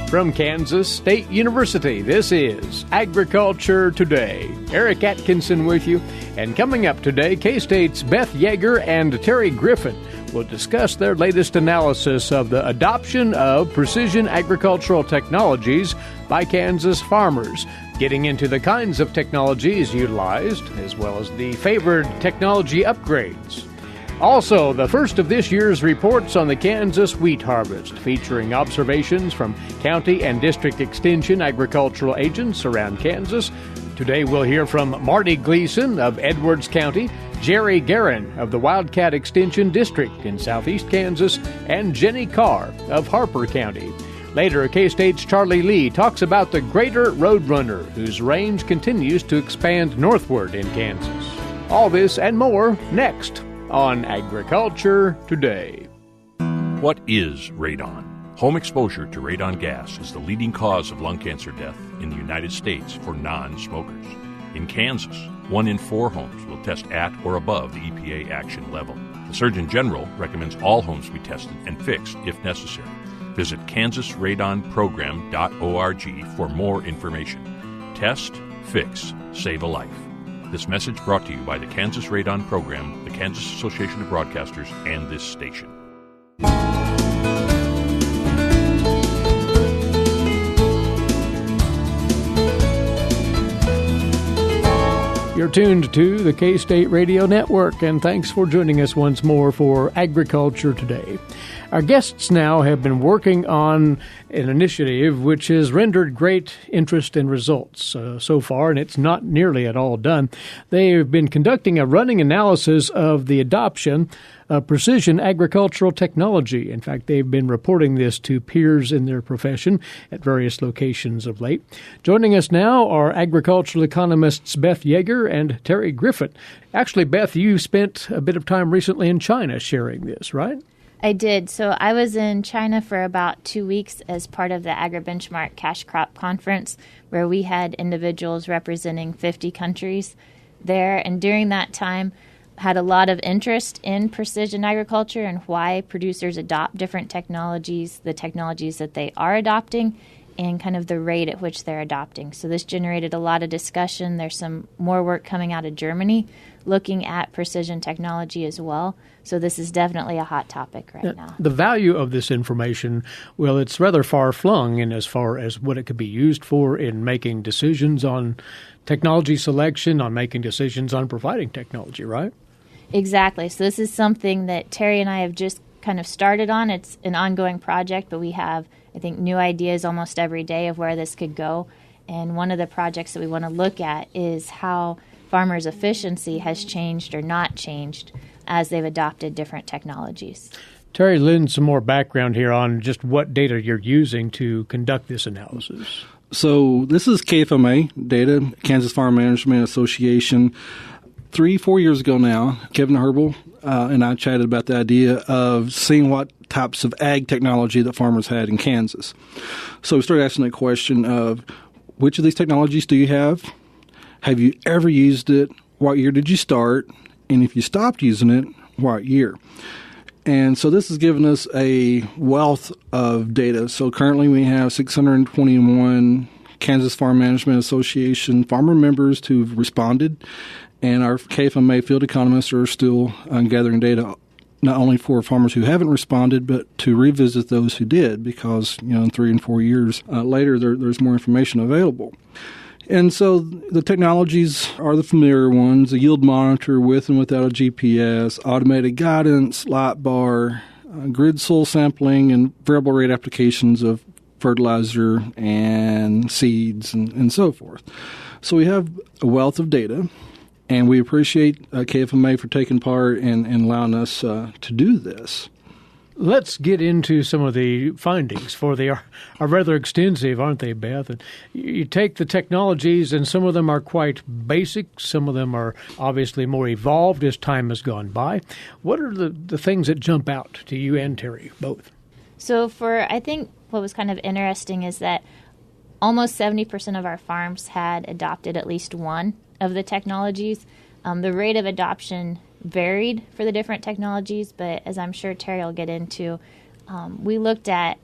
From Kansas State University, this is Agriculture Today. Eric Atkinson with you. And coming up today, K-State's Beth Yeager and Terry Griffin will discuss their latest analysis of the adoption of precision agricultural technologies by Kansas farmers, getting into the kinds of technologies utilized, as well as the favored technology upgrades. Also, the first of this year's reports on the Kansas wheat harvest, featuring observations from county and district extension agricultural agents around Kansas. Today we'll hear from Marty Gleason of Edwards County, Jerry Guerin of the Wildcat Extension District in southeast Kansas, and Jenny Carr of Harper County. Later, K-State's Charlie Lee talks about the greater roadrunner, whose range continues to expand northward in Kansas. All this and more next on Agriculture Today. What is radon? Home exposure to radon gas is the leading cause of lung cancer death in the United States for non-smokers. In Kansas, 1 in 4 homes will test at or above the EPA action level. The Surgeon General recommends all homes be tested and fixed if necessary. Visit kansasradonprogram.org for more information. Test, fix, save a life. This message brought to you by the Kansas Radon Program, the Kansas Association of Broadcasters, and this station. You're tuned to the K-State Radio Network, and thanks for joining us once more for Agriculture Today. Our guests now have been working on an initiative which has rendered great interest and results so far, and it's not nearly at all done. They have been conducting a running analysis of the adoption of precision agricultural technology. In fact, they've been reporting this to peers in their profession at various locations of late. Joining us now are agricultural economists Beth Yeager and Terry Griffin. Actually, Beth, you spent a bit of time recently in China sharing this, right? I did. So I was in China for about 2 weeks as part of the AgriBenchmark Cash Crop Conference, where we had individuals representing 50 countries there. And during that time, had a lot of interest in precision agriculture and why producers adopt different technologies, the technologies that they are adopting, and kind of the rate at which they're adopting. So this generated a lot of discussion. There's some more work coming out of Germany looking at precision technology as well. So this is definitely a hot topic right now. The value of this information, well, it's rather far-flung in as far as what it could be used for in making decisions on technology selection, on making decisions on providing technology, right? Exactly. So this is something that Terry and I have just kind of started on. It's an ongoing project, but we have, I think, new ideas almost every day of where this could go. And one of the projects that we want to look at is how farmers' efficiency has changed or not changed as they've adopted different technologies. Terry, lend some more background here on just what data you're using to conduct this analysis. So this is KFMA data, Kansas Farm Management Association. 3-4 years ago now, Kevin Herbal and I chatted about the idea of seeing what types of ag technology that farmers had in Kansas. So we started asking that question of which of these technologies do you have? Have you ever used it? What year did you start? And if you stopped using it, what year? And so this has given us a wealth of data. So currently we have 621 Kansas Farm Management Association farmer members who've responded, and our KFMA field economists are still gathering data not only for farmers who haven't responded, but to revisit those who did, because in 3 and 4 years later there's more information available. And so the technologies are the familiar ones: a yield monitor with and without a GPS, automated guidance, light bar, grid soil sampling, and variable rate applications of fertilizer and seeds and so forth. So we have a wealth of data, and we appreciate KFMA for taking part and allowing us to do this. Let's get into some of the findings, for they are rather extensive, aren't they, Beth? And you take the technologies, and some of them are quite basic. Some of them are obviously more evolved as time has gone by. What are the things that jump out to you and Terry, both? So I think what was kind of interesting is that almost 70% of our farms had adopted at least one of the technologies. The rate of adoption varied for the different technologies, but as I'm sure Terry will get into, we looked at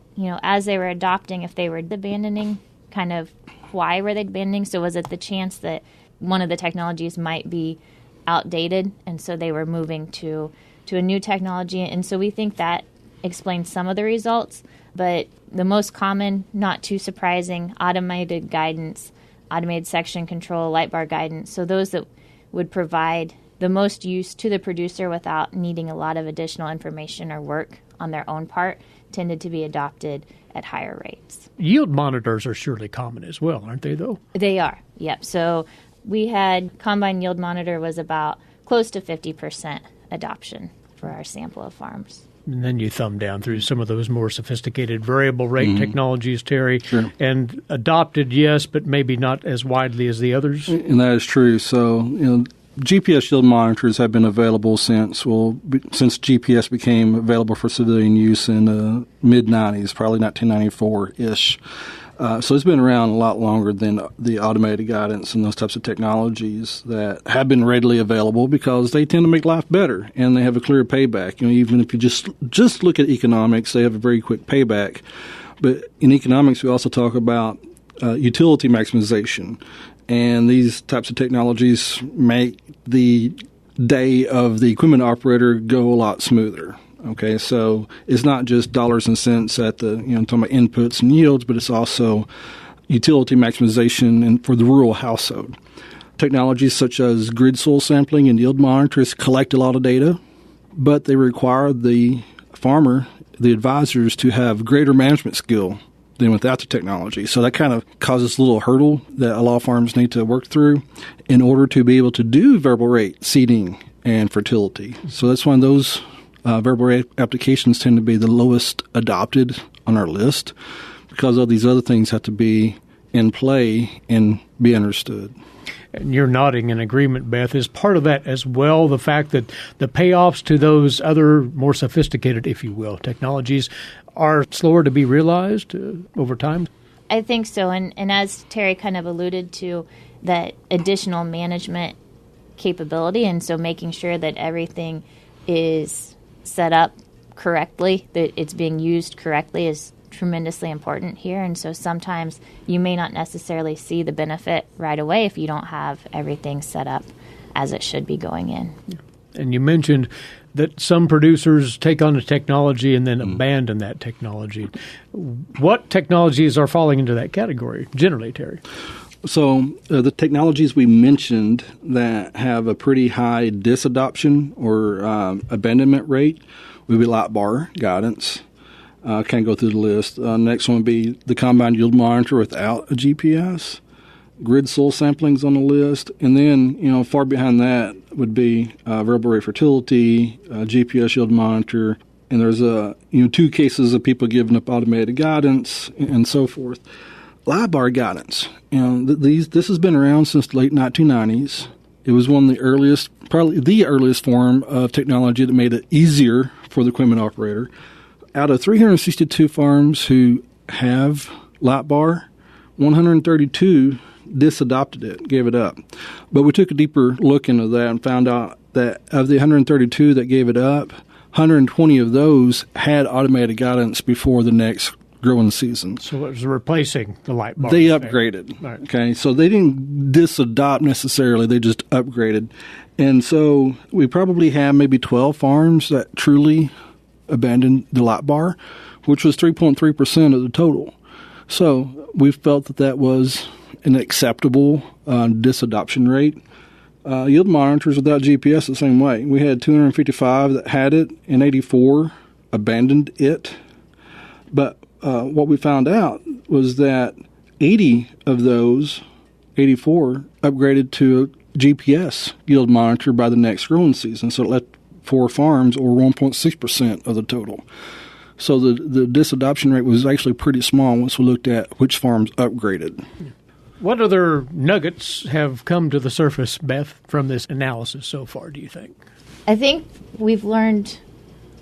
as they were adopting, if they were abandoning, kind of why were they abandoning? So was it the chance that one of the technologies might be outdated, and so they were moving to a new technology? And so we think that explains some of the results. But the most common, not too surprising, automated guidance, automated section control, light bar guidance. So those that would provide the most use to the producer without needing a lot of additional information or work on their own part tended to be adopted at higher rates. Yield monitors are surely common as well, aren't they, though? They are, yep. So we had combine yield monitor was about close to 50% adoption for our sample of farms. And then you thumb down through some of those more sophisticated variable rate technologies, Terry, and adopted, yes, but maybe not as widely as the others. And that is true. So, GPS yield monitors have been available since GPS became available for civilian use in the mid-'90s, probably 1994-ish. So it's been around a lot longer than the automated guidance and those types of technologies that have been readily available because they tend to make life better and they have a clear payback. Even if you just look at economics, they have a very quick payback. But in economics, we also talk about utility maximization. And these types of technologies make the day of the equipment operator go a lot smoother. Okay, so it's not just dollars and cents at the, talking about inputs and yields, but it's also utility maximization and for the rural household. Technologies such as grid soil sampling and yield monitors collect a lot of data, but they require the farmer, the advisors, to have greater management skill than without the technology. So that kind of causes a little hurdle that a lot of farms need to work through in order to be able to do variable rate seeding and fertility. So that's one of those variable rate applications tend to be the lowest adopted on our list because all these other things have to be in play and be understood. And you're nodding in agreement, Beth. Is part of that as well the fact that the payoffs to those other more sophisticated, if you will, technologies are slower to be realized over time? I think so. And as Terry kind of alluded to, that additional management capability, and so making sure that everything is set up correctly, that it's being used correctly is tremendously important here. And so sometimes you may not necessarily see the benefit right away if you don't have everything set up as it should be going in. And you mentioned that some producers take on a technology and then abandon that technology. What technologies are falling into that category generally, Terry? So the technologies we mentioned that have a pretty high disadoption or abandonment rate would be light bar guidance. I can't go through the list. Next one would be the combine yield monitor without a GPS. Grid soil sampling's on the list. And then, far behind that would be variable rate fertility, GPS yield monitor. And there's, 2 cases of people giving up automated guidance and so forth. Light bar guidance. This has been around since the late 1990s. It was one of the earliest, probably the earliest form of technology that made it easier for the equipment operator. Out of 362 farms who have light bar, 132 disadopted it, gave it up. But we took a deeper look into that and found out that of the 132 that gave it up, 120 of those had automated guidance before the next growing season. So it was replacing the light bar. They upgraded. Right. Okay, so they didn't disadopt necessarily, they just upgraded. And so we probably have maybe 12 farms that truly abandoned the light bar, which was 3.3% of the total. So we felt that was an acceptable disadoption rate. Yield monitors without GPS the same way. We had 255 that had it and 84 abandoned it. But what we found out was that 80 of those, 84, upgraded to a GPS yield monitor by the next growing season. So it left 4 farms, or 1.6% of the total. So the disadoption rate was actually pretty small once we looked at which farms upgraded. What other nuggets have come to the surface, Beth, from this analysis so far, do you think? I think we've learned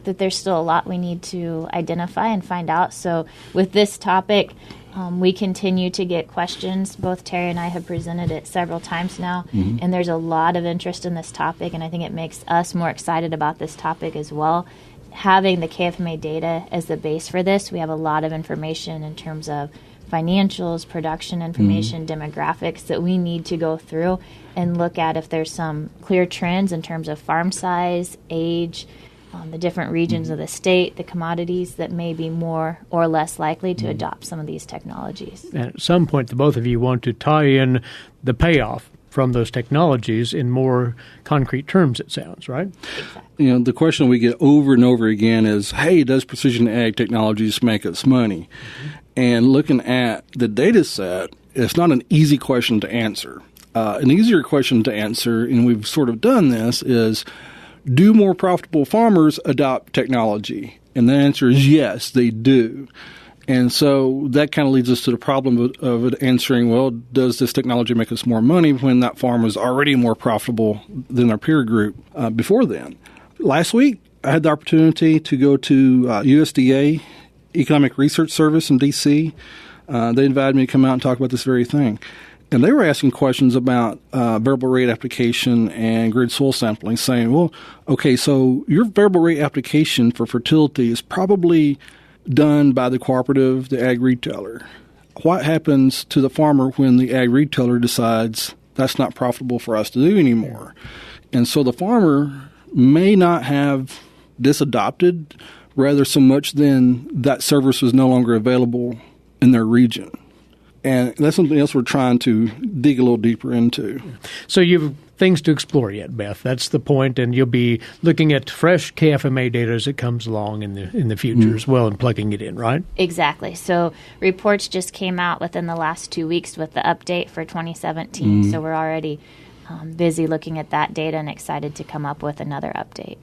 that there's still a lot we need to identify and find out. So with this topic, we continue to get questions. Both Terry and I have presented it several times now, and there's a lot of interest in this topic, and I think it makes us more excited about this topic as well. having the KFMA data as the base for this, we have a lot of information in terms of financials, production information, demographics that we need to go through and look at if there's some clear trends in terms of farm size, age, the different regions of the state, the commodities that may be more or less likely to adopt some of these technologies. And at some point, the both of you want to tie in the payoff from those technologies in more concrete terms, it sounds, right? Exactly. The question we get over and over again is, hey, does precision ag technologies make us money? And looking at the data set, it's not an easy question to answer. An easier question to answer, and we've sort of done this, is do more profitable farmers adopt technology? And the answer is yes, they do. And so that kind of leads us to the problem of answering, well, does this technology make us more money when that farm was already more profitable than our peer group before then? Last week, I had the opportunity to go to USDA Economic Research Service in D.C. They invited me to come out and talk about this very thing. And they were asking questions about variable rate application and grid soil sampling, saying, well, okay, so your variable rate application for fertility is probably done by the cooperative, the ag retailer. What happens to the farmer when the ag retailer decides that's not profitable for us to do anymore? And so the farmer may not have disadopted rather so much than that service was no longer available in their region. And that's something else we're trying to dig a little deeper into. So you've things to explore yet, Beth. That's the point, and you'll be looking at fresh KFMA data as it comes along in the future as well and plugging it in, right? Exactly. So reports just came out within the last 2 weeks with the update for 2017. So we're already busy looking at that data and excited to come up with another update.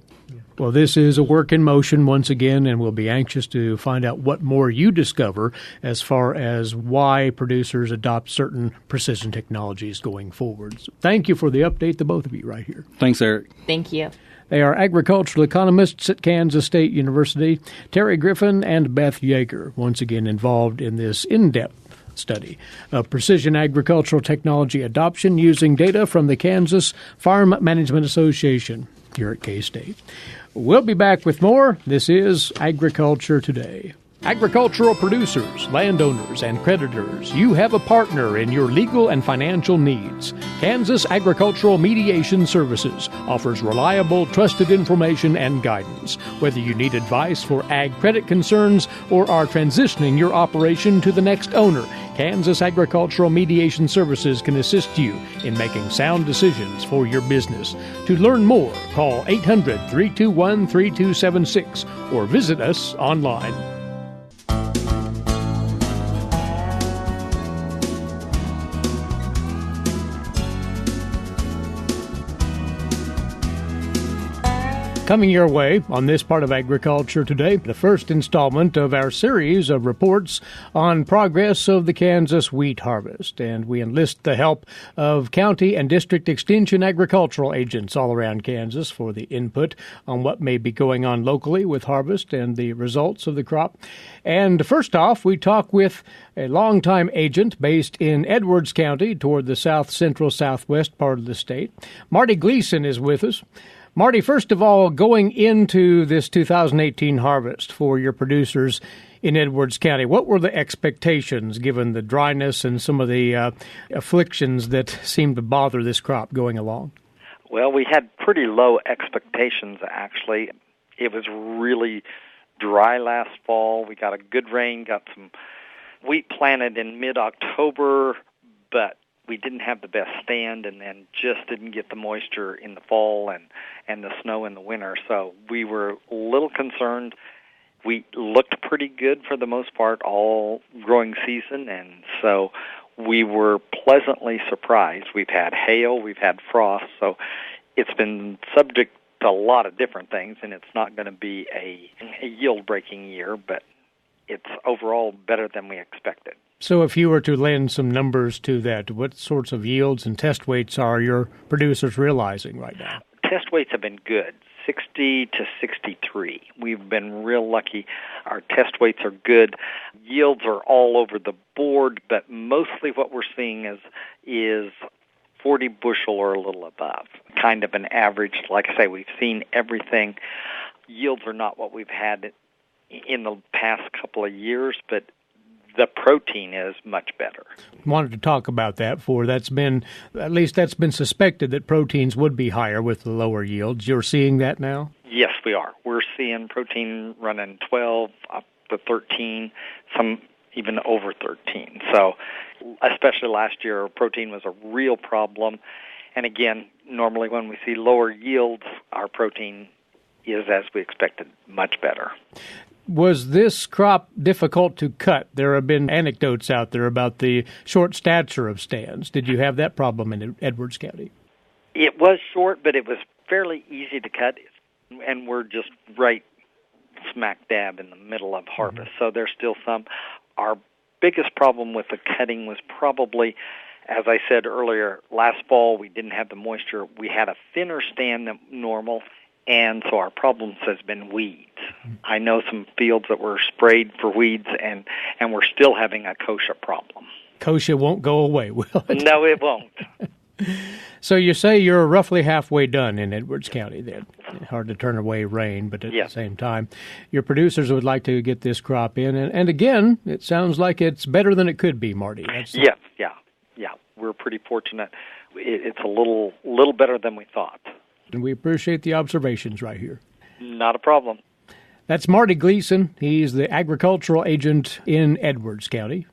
Well, this is a work in motion once again, and we'll be anxious to find out what more you discover as far as why producers adopt certain precision technologies going forward. So thank you for the update, the both of you right here. Thanks, Eric. Thank you. They are agricultural economists at Kansas State University, Terry Griffin and Beth Yeager, once again involved in this in-depth study of precision agricultural technology adoption using data from the Kansas Farm Management Association here at K-State. We'll be back with more. This is Agriculture Today. Agricultural producers, landowners, and creditors, you have a partner in your legal and financial needs. Kansas Agricultural Mediation Services offers reliable, trusted information and guidance. Whether you need advice for ag credit concerns or are transitioning your operation to the next owner, Kansas Agricultural Mediation Services can assist you in making sound decisions for your business. To learn more, call 800-321-3276 or visit us online. Coming your way on this part of Agriculture Today, the first installment of our series of reports on progress of the Kansas wheat harvest. And we enlist the help of county and district extension agricultural agents all around Kansas for the input on what may be going on locally with harvest and the results of the crop. And first off, we talk with a longtime agent based in Edwards County toward the south-central southwest part of the state. Marty Gleason is with us. Marty, first of all, going into this 2018 harvest for your producers in Edwards County, what were the expectations given the dryness and some of the afflictions that seemed to bother this crop going along? Well, we had pretty low expectations, actually. It was really dry last fall. We got a good rain, got some wheat planted in mid-October, but we didn't have the best stand and then just didn't get the moisture in the fall and the snow in the winter. So we were a little concerned. We looked pretty good for the most part all growing season, and so we were pleasantly surprised. We've had hail, we've had frost, so it's been subject to a lot of different things, and it's not going to be a yield-breaking year, but it's overall better than we expected. So if you were to lend some numbers to that, what sorts of yields and test weights are your producers realizing right now? Test weights have been good, 60 to 63. We've been real lucky. Our test weights are good. Yields are all over the board, but mostly what we're seeing is 40 bushel or a little above, kind of an average. Like I say, we've seen everything. yields are not what we've had in the past couple of years, but the protein is much better. Wanted to talk about that that's been suspected that proteins would be higher with the lower yields. You're seeing that now? Yes, we are. We're seeing protein running 12 up to 13, some even over 13. So especially last year, protein was a real problem. And again, normally when we see lower yields, our protein is, as we expected, much better. Was this crop difficult to cut? There have been anecdotes out there about the short stature of stands. Did you have that problem in Edwards County? It was short, but it was fairly easy to cut, and we're just right smack dab in the middle of harvest. So there's still some. Our biggest problem with the cutting was probably, as I said earlier, last fall we didn't have the moisture. We had a thinner stand than normal, and so our problem has been weeds. I know some fields that were sprayed for weeds, and we're still having a kochia problem. Kochia won't go away, will it? No, it won't. So you say you're roughly halfway done in Edwards County then. Hard to turn away rain, but at the same time, your producers would like to get this crop in. And again, it sounds like it's better than it could be, Marty. Yeah. We're pretty fortunate. It's a little better than we thought. And we appreciate the observations right here. Not a problem. That's Marty Gleason. He's the agricultural agent in Edwards County.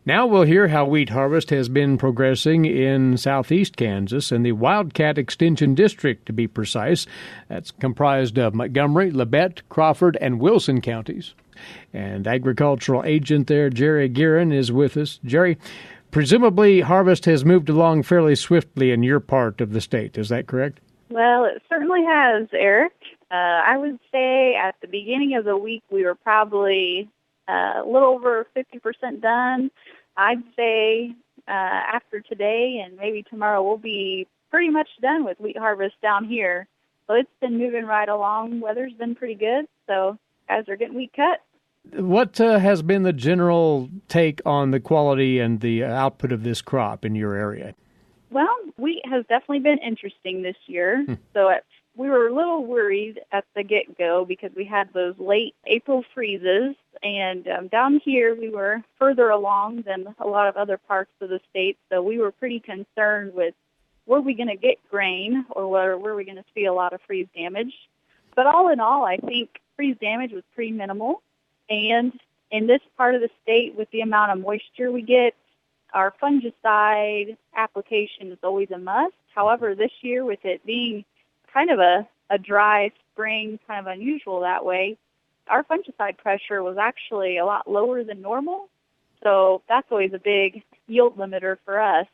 Now we'll hear how wheat harvest has been progressing in southeast Kansas and the Wildcat Extension District, to be precise. That's comprised of Montgomery, Labette, Crawford, and Wilson counties. And agricultural agent there, Jerry Guerin, is with us. Jerry, presumably harvest has moved along fairly swiftly in your part of the state. Is that correct? Well, it certainly has, Eric. I would say at the beginning of the week we were probably a little over 50% done. I'd say after today and maybe tomorrow we'll be pretty much done with wheat harvest down here. So it's been moving right along. Weather's been pretty good, so guys are getting wheat cut. What has been the general take on the quality and the output of this crop in your area? Well, wheat has definitely been interesting this year. So we were a little worried at the get-go because we had those late April freezes. And down here, we were further along than a lot of other parts of the state. So we were pretty concerned with, were we going to get grain or were we going to see a lot of freeze damage? But all in all, I think freeze damage was pretty minimal. And in this part of the state, with the amount of moisture we get, our fungicide application is always a must. However, this year, with it being kind of a dry spring, kind of unusual that way, our fungicide pressure was actually a lot lower than normal. So that's always a big yield limiter for us.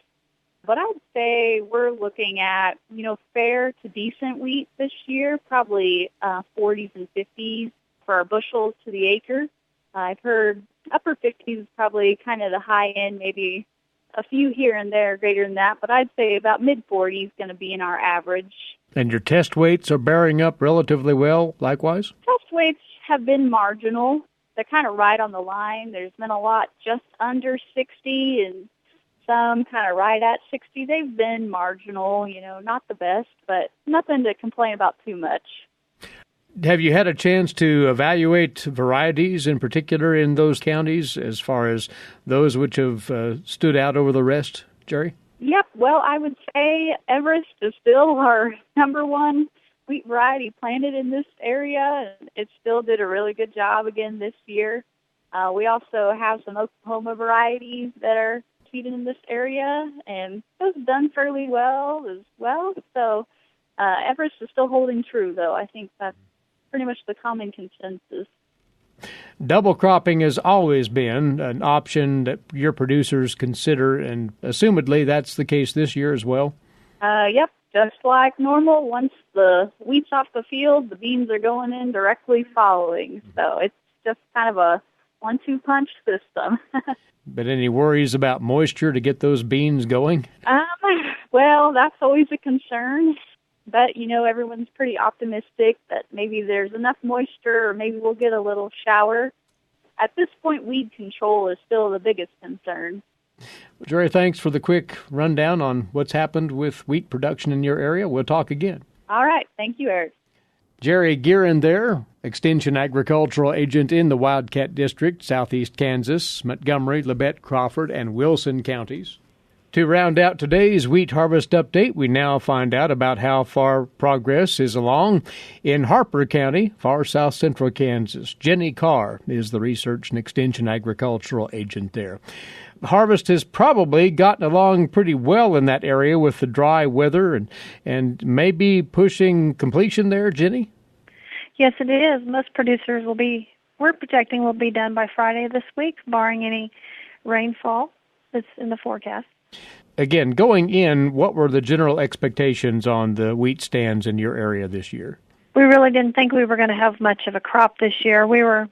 But I'd say we're looking at, fair to decent wheat this year, probably 40s and 50s for our bushels to the acre. I've heard upper 50s is probably kind of the high end, maybe a few here and there greater than that, but I'd say about mid-40s going to be in our average. And your test weights are bearing up relatively well, likewise? Test weights have been marginal. They're kind of right on the line. There's been a lot just under 60 and some kind of right at 60. They've been marginal, not the best, but nothing to complain about too much. Have you had a chance to evaluate varieties in particular in those counties as far as those which have stood out over the rest, Jerry? Yep. Well, I would say Everest is still our number one wheat variety planted in this area. It still did a really good job again this year. We also have some Oklahoma varieties that are seeded in this area, and those have done fairly well as well. So Everest is still holding true, though. I think that's pretty much the common consensus. Double cropping has always been an option that your producers consider, and assumedly that's the case this year as well? Yep, just like normal. Once the wheat's off the field, the beans are going in directly following. So it's just kind of a 1-2 punch system. But any worries about moisture to get those beans going? Well, that's always a concern. But, everyone's pretty optimistic that maybe there's enough moisture or maybe we'll get a little shower. At this point, weed control is still the biggest concern. Jerry, thanks for the quick rundown on what's happened with wheat production in your area. We'll talk again. All right. Thank you, Eric. Jerry Guerin there, Extension Agricultural Agent in the Wildcat District, southeast Kansas, Montgomery, Labette, Crawford, and Wilson counties. To round out today's wheat harvest update, we now find out about how far progress is along in Harper County, far south central Kansas. Jenny Carr is the Research and Extension Agricultural Agent there. Harvest has probably gotten along pretty well in that area with the dry weather and maybe pushing completion there, Jenny? Yes, it is. Most producers we're projecting will be done by Friday this week, barring any rainfall that's in the forecast. Again, going in, what were the general expectations on the wheat stands in your area this year? We really didn't think we were going to have much of a crop this year. We were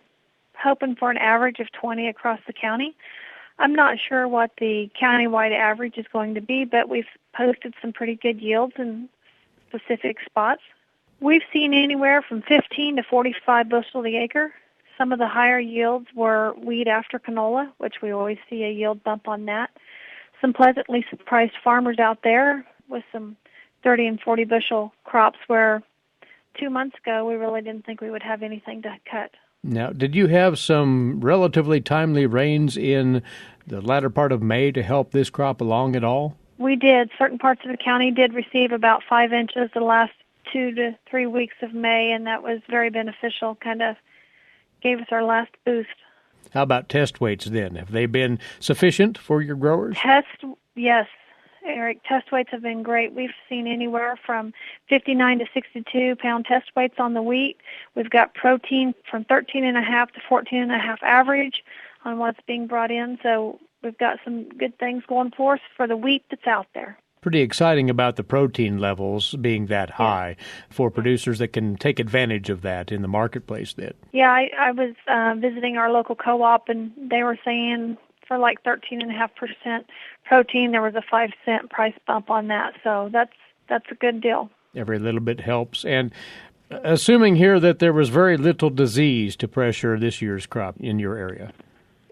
hoping for an average of 20 across the county. I'm not sure what the countywide average is going to be, but we've posted some pretty good yields in specific spots. We've seen anywhere from 15 to 45 bushel the acre. Some of the higher yields were wheat after canola, which we always see a yield bump on that. Some pleasantly surprised farmers out there with some 30 and 40 bushel crops where 2 months ago we really didn't think we would have anything to cut. Now, did you have some relatively timely rains in the latter part of May to help this crop along at all? We did. Certain parts of the county did receive about 5 inches the last 2 to 3 weeks of May, and that was very beneficial, kind of gave us our last boost. How about test weights then? Have they been sufficient for your growers? Yes, Eric. Test weights have been great. We've seen anywhere from 59 to 62 pound test weights on the wheat. We've got protein from 13.5 to 14.5 average on what's being brought in. So we've got some good things going for us for the wheat that's out there. Pretty exciting about the protein levels being that high for producers that can take advantage of that in the marketplace then. Yeah, I was visiting our local co-op, and they were saying for like 13.5% protein, there was a 5-cent price bump on that. So that's a good deal. Every little bit helps. And assuming here that there was very little disease to pressure this year's crop in your area.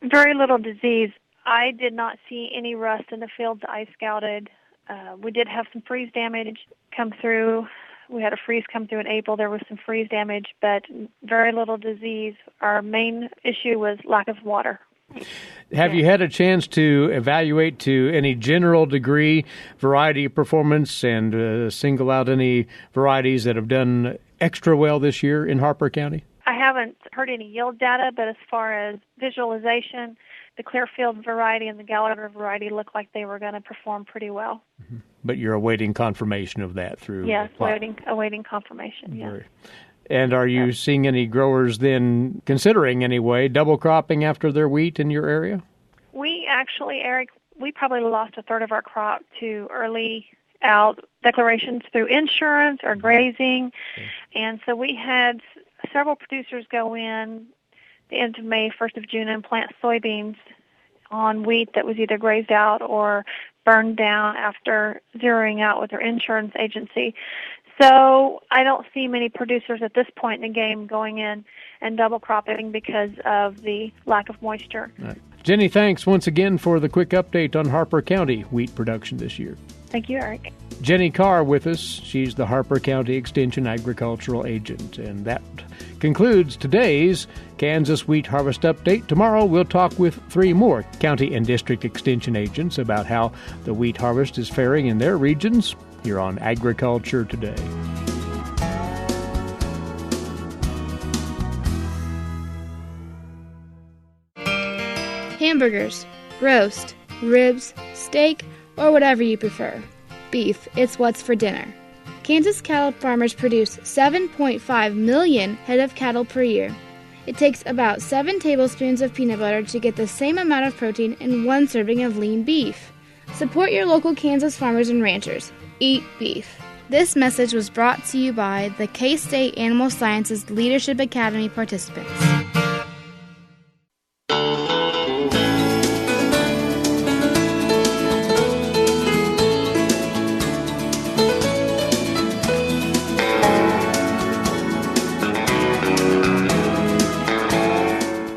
Very little disease. I did not see any rust in the fields I scouted. We did have some freeze damage come through. We had a freeze come through in April. There was some freeze damage, but very little disease. Our main issue was lack of water. Have you had a chance to evaluate to any general degree variety performance and single out any varieties that have done extra well this year in Harper County? I haven't heard any yield data, but as far as visualization, the Clearfield variety and the Gallagher variety looked like they were going to perform pretty well. Mm-hmm. But you're awaiting confirmation of that through... Yes, awaiting confirmation, yes. And are you seeing any growers then considering anyway double cropping after their wheat in your area? We actually, Eric, we probably lost a third of our crop to early out declarations through insurance or grazing. Okay. And so we had several producers go in the end of May, 1st of June, and plant soybeans on wheat that was either grazed out or burned down after zeroing out with their insurance agency. So I don't see many producers at this point in the game going in and double cropping because of the lack of moisture. Right. Jenny, thanks once again for the quick update on Harper County wheat production this year. Thank you, Eric. Jenny Carr with us. She's the Harper County Extension Agricultural Agent. And that concludes today's Kansas Wheat Harvest Update. Tomorrow we'll talk with 3 more county and district extension agents about how the wheat harvest is faring in their regions here on Agriculture Today. Hamburgers, roast, ribs, steak, or whatever you prefer. Beef, it's what's for dinner. Kansas cattle farmers produce 7.5 million head of cattle per year. It takes about 7 tablespoons of peanut butter to get the same amount of protein in 1 serving of lean beef. Support your local Kansas farmers and ranchers. Eat beef. This message was brought to you by the K-State Animal Sciences Leadership Academy participants.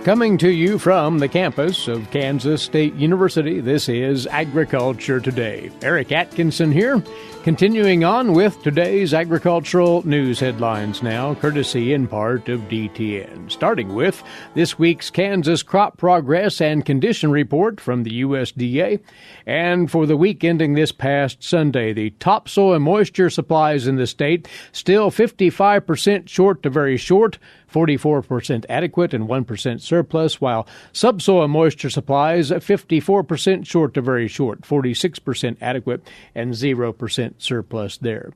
Coming to you from the campus of Kansas State University, this is Agriculture Today. Eric Atkinson here, continuing on with today's agricultural news headlines now, courtesy in part of DTN. Starting with this week's Kansas Crop Progress and Condition Report from the USDA. And for the week ending this past Sunday, the topsoil moisture supplies in the state still 55% short to very short, 44% adequate and 1% surplus, while subsoil moisture supplies 54% short to very short, 46% adequate and 0% surplus there.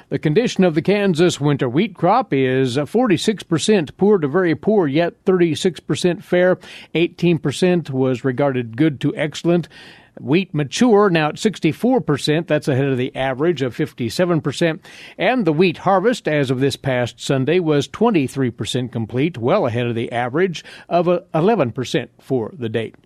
The condition of the Kansas winter wheat crop is 46% poor to very poor, yet 36% fair, 18% was regarded good to excellent. Wheat mature now at 64%. That's ahead of the average of 57%. And the wheat harvest as of this past Sunday was 23% complete, well ahead of the average of 11% for the date.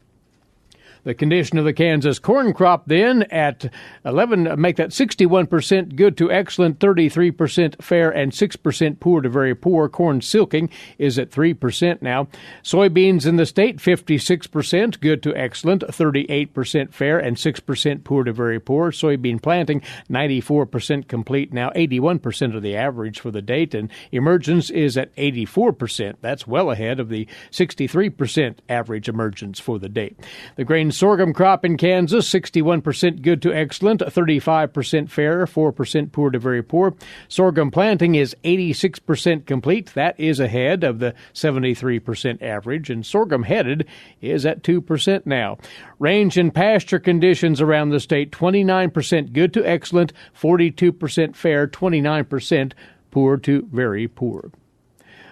The condition of the Kansas corn crop then at 61% good to excellent, 33% fair, and 6% poor to very poor. Corn silking is at 3% now. Soybeans in the state, 56% good to excellent, 38% fair, and 6% poor to very poor. Soybean planting, 94% complete now, 81% of the average for the date, and emergence is at 84%. That's well ahead of the 63% average emergence for the date. The grain sorghum crop in Kansas, 61% good to excellent, 35% fair, 4% poor to very poor. Sorghum planting is 86% complete. That is ahead of the 73% average, and sorghum headed is at 2% now. Range and pasture conditions around the state, 29% good to excellent, 42% fair, 29% poor to very poor.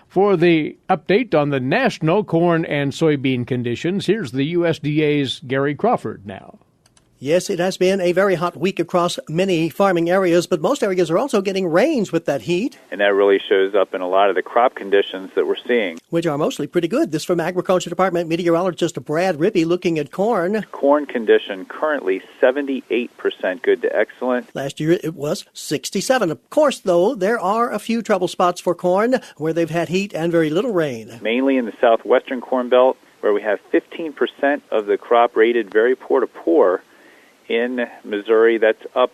For the update on the national corn and soybean conditions, here's the USDA's Gary Crawford now. Yes, it has been a very hot week across many farming areas, but most areas are also getting rains with that heat. And that really shows up in a lot of the crop conditions that we're seeing, which are mostly pretty good. This from Agriculture Department meteorologist Brad Rippey looking at corn. Corn condition currently 78% good to excellent. Last year it was 67. Of course, though, there are a few trouble spots for corn where they've had heat and very little rain. Mainly in the southwestern Corn Belt, where we have 15% of the crop rated very poor to poor. In Missouri, that's up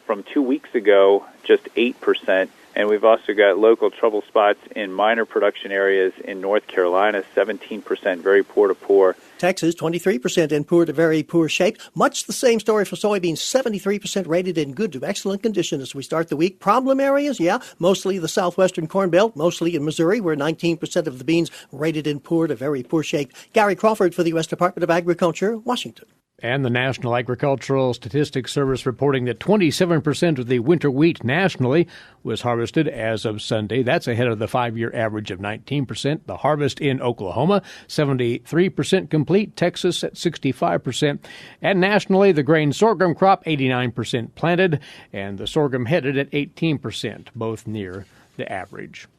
from 2 weeks ago, just 8%. And we've also got local trouble spots in minor production areas in North Carolina, 17% very poor to poor. Texas, 23% in poor to very poor shape. Much the same story for soybeans, 73% rated in good to excellent condition as we start the week. Problem areas, mostly the southwestern Corn Belt, mostly in Missouri, where 19% of the beans rated in poor to very poor shape. Gary Crawford for the U.S. Department of Agriculture, Washington. And the National Agricultural Statistics Service reporting that 27% of the winter wheat nationally was harvested as of Sunday. That's ahead of the 5-year average of 19%. The harvest in Oklahoma, 73% complete. Texas at 65%. And nationally, the grain sorghum crop, 89% planted. And the sorghum headed at 18%, both near the average.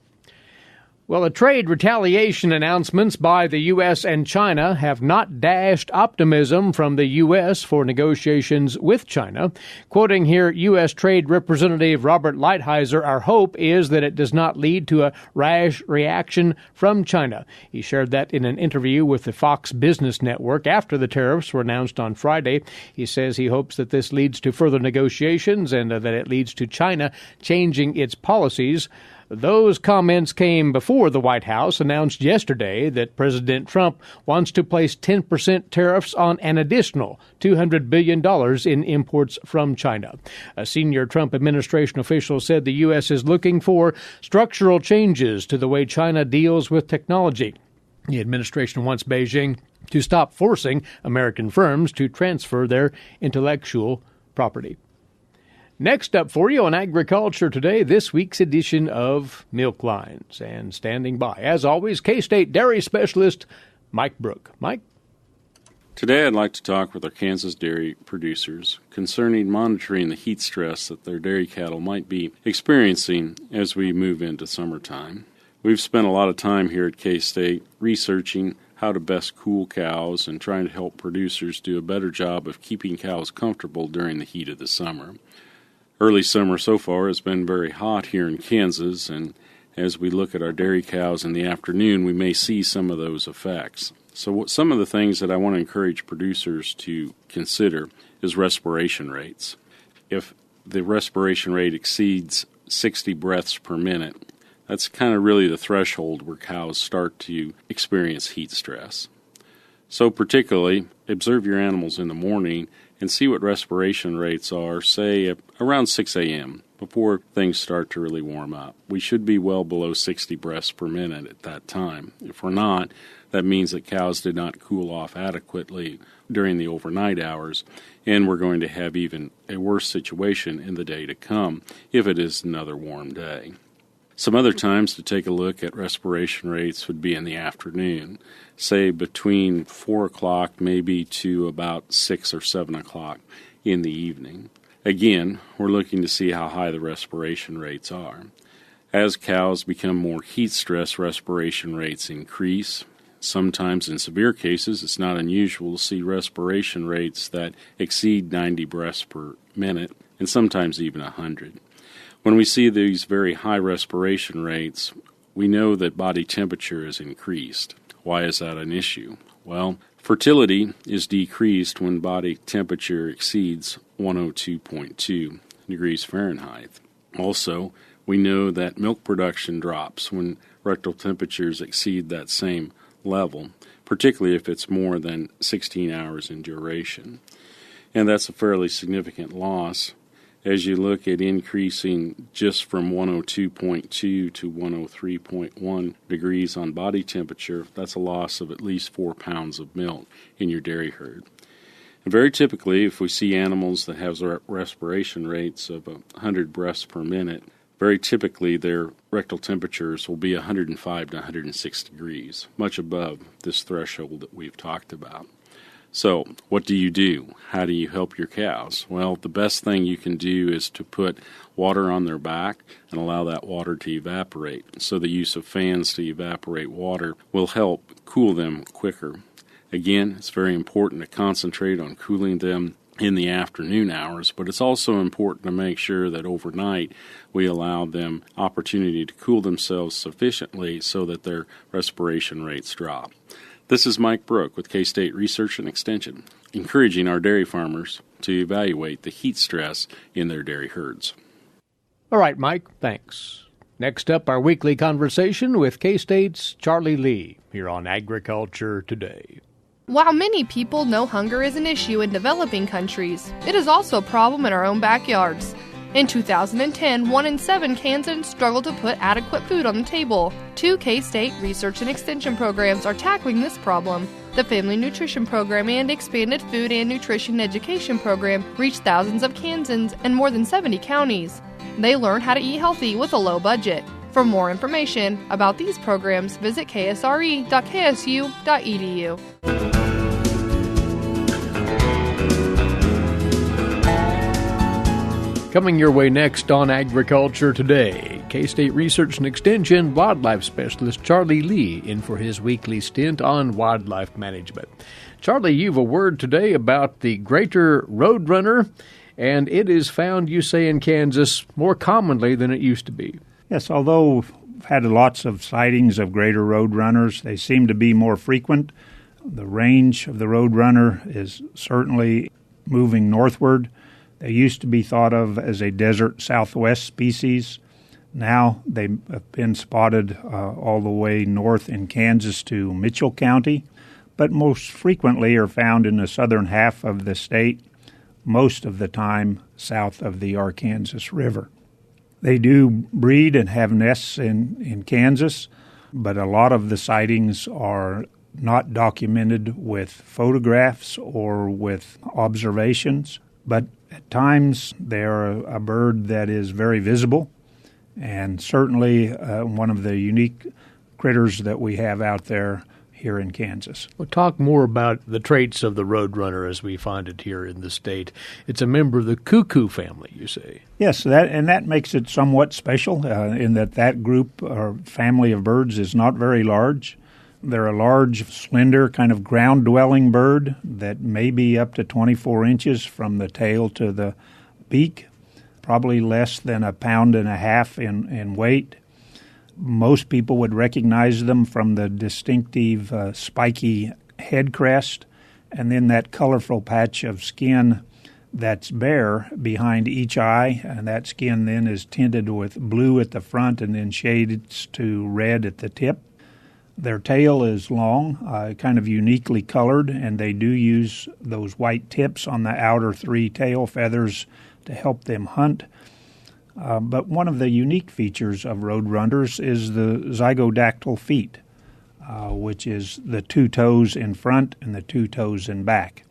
Well, the trade retaliation announcements by the U.S. and China have not dashed optimism from the U.S. for negotiations with China. Quoting here U.S. Trade Representative Robert Lighthizer, our hope is that it does not lead to a rash reaction from China. He shared that in an interview with the Fox Business Network after the tariffs were announced on Friday. He says he hopes that this leads to further negotiations and that it leads to China changing its policies. Those comments came before the White House announced yesterday that President Trump wants to place 10% tariffs on an additional $200 billion in imports from China. A senior Trump administration official said the U.S. is looking for structural changes to the way China deals with technology. The administration wants Beijing to stop forcing American firms to transfer their intellectual property. Next up for you on Agriculture Today, this week's edition of Milk Lines. And standing by, as always, K-State dairy specialist Mike Brook. Mike? Today I'd like to talk with our Kansas dairy producers concerning monitoring the heat stress that their dairy cattle might be experiencing as we move into summertime. We've spent a lot of time here at K-State researching how to best cool cows and trying to help producers do a better job of keeping cows comfortable during the heat of the summer. Early summer so far has been very hot here in Kansas, and as we look at our dairy cows in the afternoon, we may see some of those effects. So some of the things that I want to encourage producers to consider is respiration rates. If the respiration rate exceeds 60 breaths per minute, that's kind of really the threshold where cows start to experience heat stress. So particularly, observe your animals in the morning and see what respiration rates are, say, around 6 a.m., before things start to really warm up. We should be well below 60 breaths per minute at that time. If we're not, that means that cows did not cool off adequately during the overnight hours, and we're going to have even a worse situation in the day to come if it is another warm day. Some other times to take a look at respiration rates would be in the afternoon, say between 4 o'clock maybe to about 6 or 7 o'clock in the evening. Again, we're looking to see how high the respiration rates are. As cows become more heat stressed, respiration rates increase. Sometimes in severe cases, it's not unusual to see respiration rates that exceed 90 breaths per minute, and sometimes even 100. When we see these very high respiration rates, we know that body temperature is increased. Why is that an issue? Well, fertility is decreased when body temperature exceeds 102.2 degrees Fahrenheit. Also, we know that milk production drops when rectal temperatures exceed that same level, particularly if it's more than 16 hours in duration. And that's a fairly significant loss. As you look at increasing just from 102.2 to 103.1 degrees on body temperature, that's a loss of at least 4 pounds of milk in your dairy herd. And very typically, if we see animals that have respiration rates of 100 breaths per minute, very typically their rectal temperatures will be 105 to 106 degrees, much above this threshold that we've talked about. So, what do? How do you help your cows? Well, the best thing you can do is to put water on their back and allow that water to evaporate. So the use of fans to evaporate water will help cool them quicker. Again, it's very important to concentrate on cooling them in the afternoon hours, but it's also important to make sure that overnight we allow them opportunity to cool themselves sufficiently so that their respiration rates drop. This is Mike Brook with K-State Research and Extension, encouraging our dairy farmers to evaluate the heat stress in their dairy herds. All right, Mike, thanks. Next up, our weekly conversation with K-State's Charlie Lee here on Agriculture Today. While many people know hunger is an issue in developing countries, it is also a problem in our own backyards. In 2010, 1 in 7 Kansans struggled to put adequate food on the table. 2 K-State Research and Extension programs are tackling this problem. The Family Nutrition Program and Expanded Food and Nutrition Education Program reach thousands of Kansans in more than 70 counties. They learn how to eat healthy with a low budget. For more information about these programs, visit ksre.ksu.edu. Coming your way next on Agriculture Today, K-State Research and Extension wildlife specialist Charlie Lee in for his weekly stint on wildlife management. Charlie, you've a word today about the greater roadrunner, and it is found, you say, in Kansas more commonly than it used to be. Yes, although we've had lots of sightings of greater roadrunners, they seem to be more frequent. The range of the roadrunner is certainly moving northward. They used to be thought of as a desert southwest species. Now they have been spotted all the way north in Kansas to Mitchell County, but most frequently are found in the southern half of the state, most of the time south of the Arkansas River. They do breed and have nests in Kansas, but a lot of the sightings are not documented with photographs or with observations, but at times they're a bird that is very visible and certainly one of the unique critters that we have out there here in Kansas. We'll talk more about the traits of the roadrunner as we find it here in the state. It's a member of the cuckoo family, you say. Yes, that makes it somewhat special in that group or family of birds is not very large. They're a large, slender, kind of ground-dwelling bird that may be up to 24 inches from the tail to the beak, probably less than 1.5 pounds in weight. Most people would recognize them from the distinctive spiky head crest and then that colorful patch of skin that's bare behind each eye, and that skin then is tinted with blue at the front and then shades to red at the tip. Their tail is long, kind of uniquely colored, and they do use those white tips on the outer 3 tail feathers to help them hunt. But one of the unique features of roadrunners is the zygodactyl feet, which is the 2 toes in front and the 2 toes in back.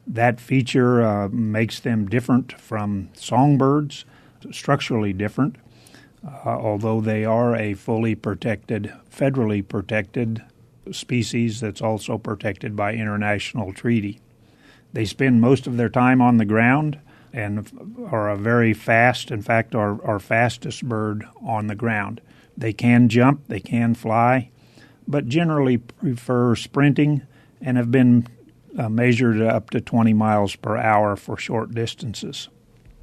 That feature makes them different from songbirds, structurally different, although they are a fully protected, federally protected species that's also protected by international treaty. They spend most of their time on the ground and are a very fast, in fact, our fastest bird on the ground. They can jump, they can fly, but generally prefer sprinting and have been measured up to 20 miles per hour for short distances.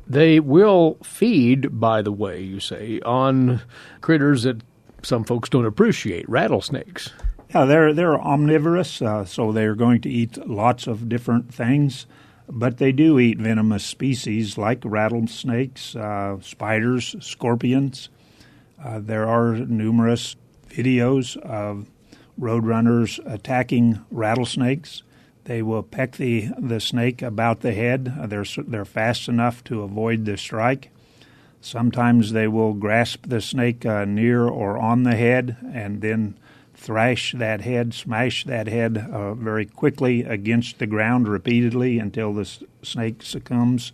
They will feed, by the way, you say, on critters that some folks don't appreciate, rattlesnakes. Yeah, they're omnivorous, so they're going to eat lots of different things, but they do eat venomous species like rattlesnakes, spiders, scorpions. There are numerous videos of roadrunners attacking rattlesnakes. They will peck the snake about the head. They're fast enough to avoid the strike. Sometimes they will grasp the snake near or on the head and then thrash that head, smash that head very quickly against the ground repeatedly until the snake succumbs,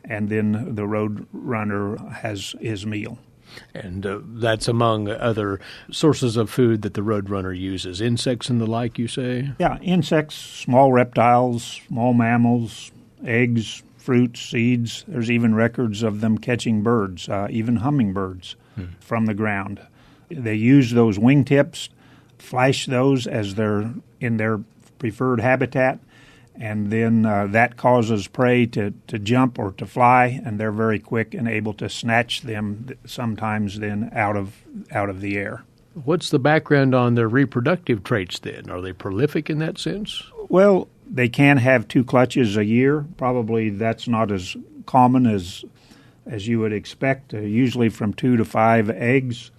and then the roadrunner has his meal. And that's among other sources of food that the roadrunner uses. Insects and the like, you say? Yeah, insects, small reptiles, small mammals, eggs, fruits, seeds. There's even records of them catching birds, even hummingbirds, from the ground. They use those wingtips, flash those as they're in their preferred habitat, and then that causes prey to jump or to fly, and they're very quick and able to snatch them sometimes then out of the air. What's the background on their reproductive traits then? Are they prolific in that sense? Well, they can have 2 clutches a year. Probably that's not as common as you would expect, usually from 2 to 5 eggs.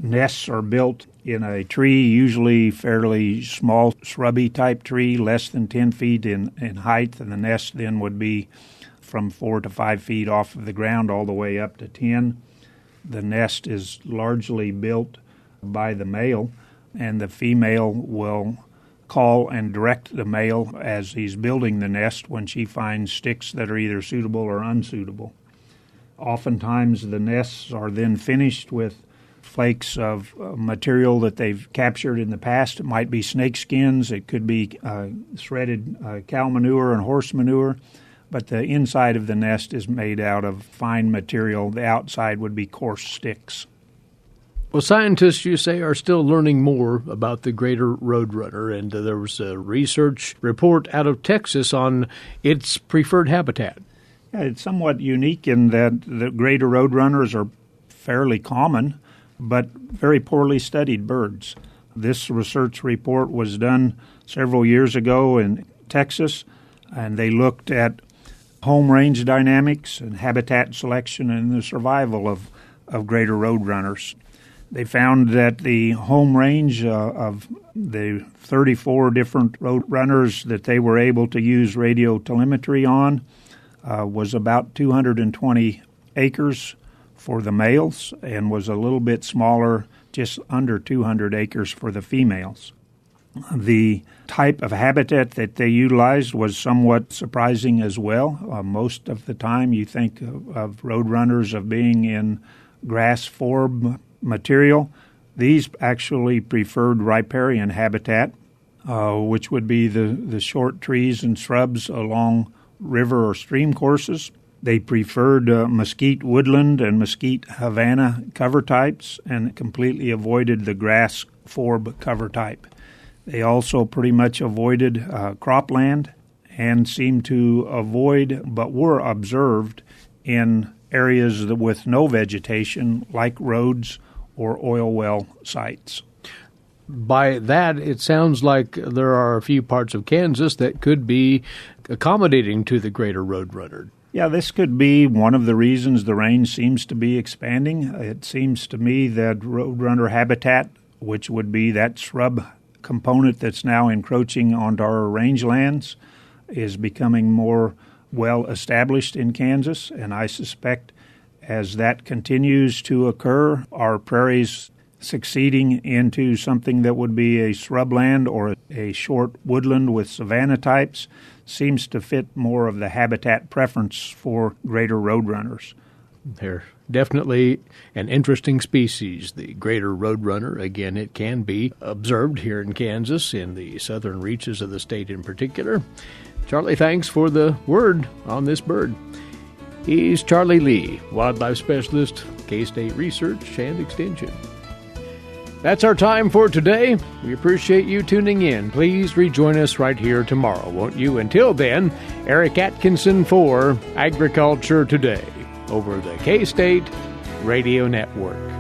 Nests are built in a tree, usually fairly small shrubby type tree, less than 10 feet in height, and the nest then would be from 4 to 5 feet off of the ground all the way up to 10. The nest is largely built by the male, and the female will call and direct the male as he's building the nest when she finds sticks that are either suitable or unsuitable. Oftentimes the nests are then finished with flakes of material that they've captured in the past. It might be snake skins, it could be shredded cow manure and horse manure, but the inside of the nest is made out of fine material. The outside would be coarse sticks. Well, scientists, you say, are still learning more about the greater roadrunner, and there was a research report out of Texas on its preferred habitat. Yeah, it's somewhat unique in that the greater roadrunners are fairly common, but very poorly studied birds. This research report was done several years ago in Texas, and they looked at home range dynamics and habitat selection and the survival of greater roadrunners. They found that the home range of the 34 different roadrunners that they were able to use radio telemetry on was about 220 acres for the males and was a little bit smaller, just under 200 acres for the females. The type of habitat that they utilized was somewhat surprising as well. Most of the time you think of roadrunners of being in grass forb material. These actually preferred riparian habitat, which would be the short trees and shrubs along river or stream courses. They preferred mesquite woodland and mesquite Havana cover types and completely avoided the grass forb cover type. They also pretty much avoided cropland and seemed to avoid, but were observed in areas with no vegetation like roads or oil well sites. By that, it sounds like there are a few parts of Kansas that could be accommodating to the greater roadrunner. Yeah, this could be one of the reasons the range seems to be expanding. It seems to me that roadrunner habitat, which would be that shrub component that's now encroaching onto our rangelands, is becoming more well established in Kansas, and I suspect as that continues to occur, our prairies succeeding into something that would be a shrubland or a short woodland with savanna types seems to fit more of the habitat preference for greater roadrunners. They're definitely an interesting species, the greater roadrunner. Again, it can be observed here in Kansas, in the southern reaches of the state in particular. Charlie, thanks for the word on this bird. He's Charlie Lee, wildlife specialist, K-State Research and Extension. That's our time for today. We appreciate you tuning in. Please rejoin us right here tomorrow, won't you? Until then, Eric Atkinson for Agriculture Today over the K-State Radio Network.